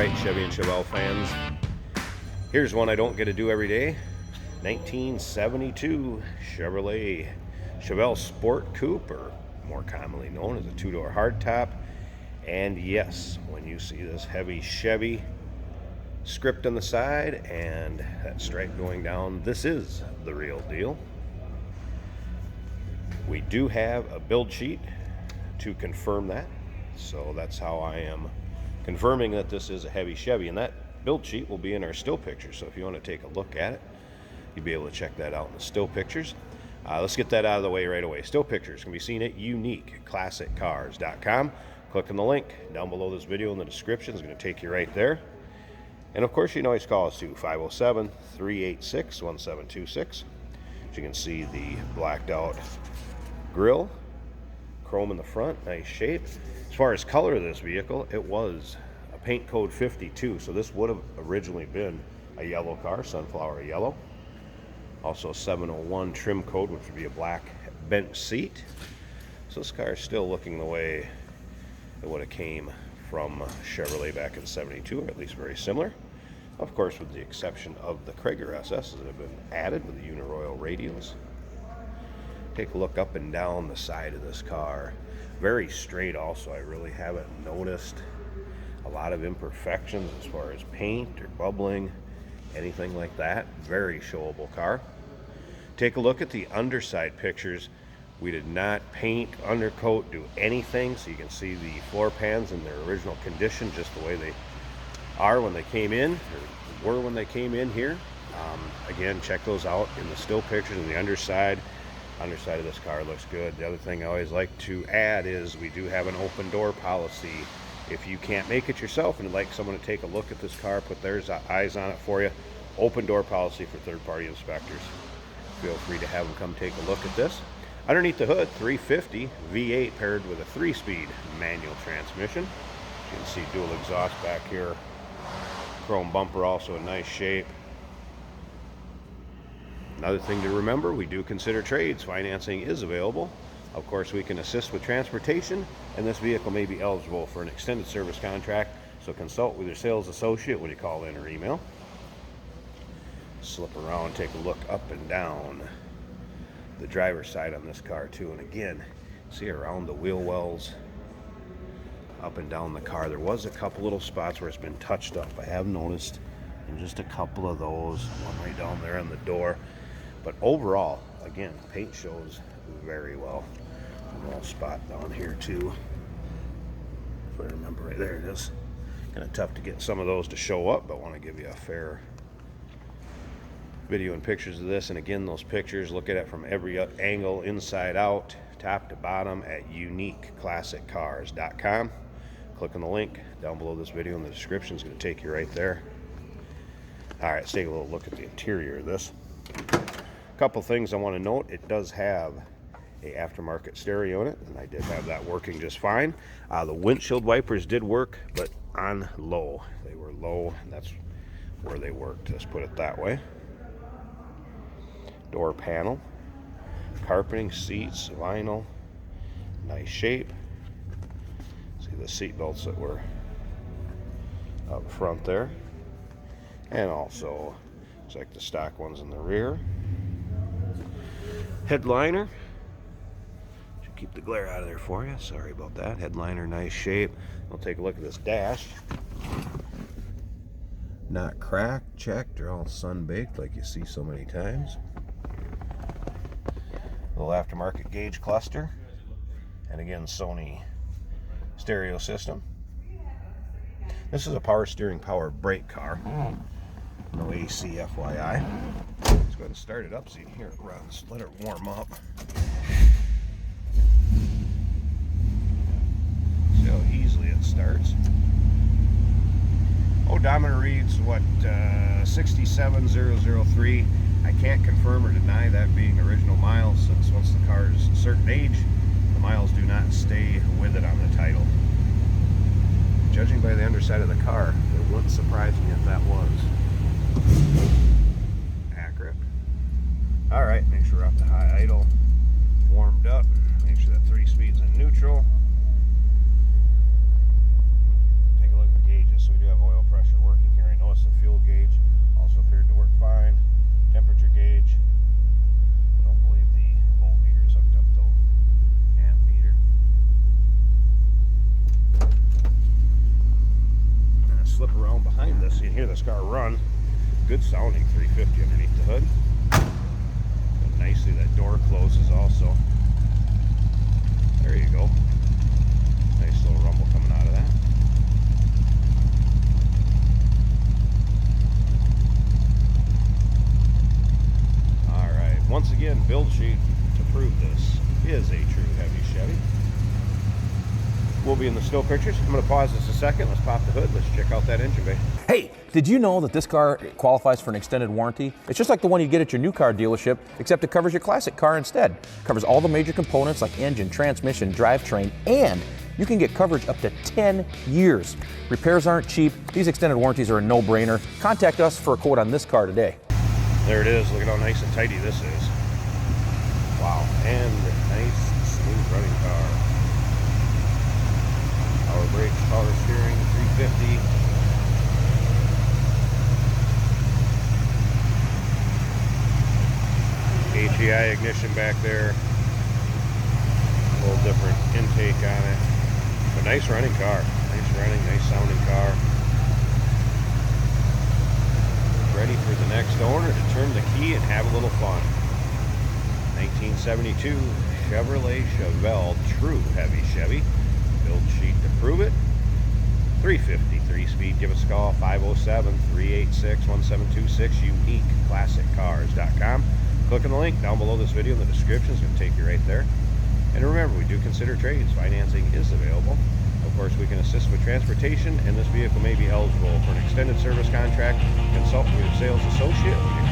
right, Chevy and Chevelle fans, here's one I don't get to do every day. 1972 Chevelle Sport Coupe, or more commonly known as a two-door hardtop. And yes, when you see this heavy Chevy script on the side and that stripe going down, this is the real deal. We do have a build sheet to confirm that, so that's how I am confirming that this is a heavy Chevy, and that build sheet will be in our still pictures. So if you want to take a look at it, you'll be able to check that out in the still pictures. Let's get that out of the way right away. Still pictures can be seen at uniqueclassiccars.com. Click on the link down below this video in the description. It's going to take you right there. And of course, you can always call us to 507-386-1726. As you can see, the blacked out grille, chrome in the front, nice shape. As far as color of this vehicle, it was a paint code 52, so this would have originally been a yellow car, sunflower yellow. Also 701 trim code, which would be a black bench seat. So this car is still looking the way it would have came from Chevrolet back in 72, or at least very similar. Of course, with the exception of the Krager SSs that have been added with the Uniroyal radials. Take a look up and down the side of this car. Very straight also. I really haven't noticed a lot of imperfections as far as paint or bubbling, anything like that. Very showable car. Take a look at the underside pictures. We did not paint, undercoat, do anything, so you can see the floor pans in their original condition, just the way they are when they came in, or were when they came in here. Again, check those out in the still pictures. And the underside of this car looks good. The other thing I always like to add is we do have an open door policy. If you can't make it yourself and you'd like someone to take a look at this car, put their eyes on it for you, open door policy for third-party inspectors. Feel free to have them come take a look at this. Underneath the hood, 350 V8 paired with a 3-speed manual transmission. You can see dual exhaust back here. Chrome bumper also in nice shape. Another thing to remember, we do consider trades. Financing is available. Of course, we can assist with transportation, and this vehicle may be eligible for an extended service contract, so consult with your sales associate when you call in or email. Slip around, take a look up and down the driver's side on this car too. And again, see around the wheel wells, up and down the car. There was a couple little spots where it's been touched up. I have noticed, and just a couple of those, one right down there on the door. But overall, again, paint shows very well. A little spot down here too, if I remember right there. It is kind of tough to get some of those to show up, but I want to give you a fair video and pictures of this. And again, those pictures, look at it from every angle, inside out, top to bottom, at uniqueclassiccars.com. Click on the link down below this video in the description. It's going to take you right there. All right, let's take a little look at the interior of this. A couple things I want to note. It does have a aftermarket stereo in it, and I did have that working just fine. The windshield wipers did work, but on low. They were low, and that's where they worked. Let's put it that way. Door panel, carpeting, seats, vinyl, nice shape. See the seat belts that were up front there, and also it's like the stock ones in the rear. Headliner, should keep the glare out of there for you. Sorry about that. Headliner, nice shape. We'll take a look at this dash. Not cracked, checked, or all sun-baked like you see so many times. Little aftermarket gauge cluster, and again, Sony stereo system. This is a power steering, power brake car. No AC, FYI. Let's go ahead and start it up, see here it runs. Let it warm up. See how easily it starts. Odometer reads, what, 67,003. I can't confirm or deny that being original miles, since once the car is a certain age, the miles do not stay with it on the title. Judging by the underside of the car, it wouldn't surprise me if that was accurate. Alright, make sure we're up to high idle, warmed up, make sure that 3 speed's in neutral. Take a look at the gauges, so we do have oil pressure this. You can hear this car run. Good sounding 350 underneath the hood. And nicely, that door closes also. There you go. Nice little rumble coming out of that. Alright, once again, build sheet to prove this is a true heavy Chevy. We'll be in the still pictures. I'm going to pause this a second. Let's pop the hood. Let's check out that engine bay. Hey, did you know that this car qualifies for an extended warranty? It's just like the one you get at your new car dealership, except it covers your classic car instead. It covers all the major components like engine, transmission, drivetrain, and you can get coverage up to 10 years. Repairs aren't cheap. These extended warranties are a no-brainer. Contact us for a quote on this car today. There it is. Look at how nice and tidy this is. Wow. And nice, smooth running car. Power brakes, power steering, 350. HEI ignition back there. A little different intake on it. But nice running car. Nice running, nice sounding car. Ready for the next owner to turn the key and have a little fun. 1972 Chevrolet Chevelle, true heavy Chevy. Build sheet to prove it. 350, 3-speed. Give us a call, 507-386-1726, uniqueclassiccars.com. Click on the link down below this video in the description. It's going to take you right there. And remember, we do consider trades. Financing is available. Of course, we can assist with transportation, and this vehicle may be eligible for an extended service contract. Consult with your sales associate when you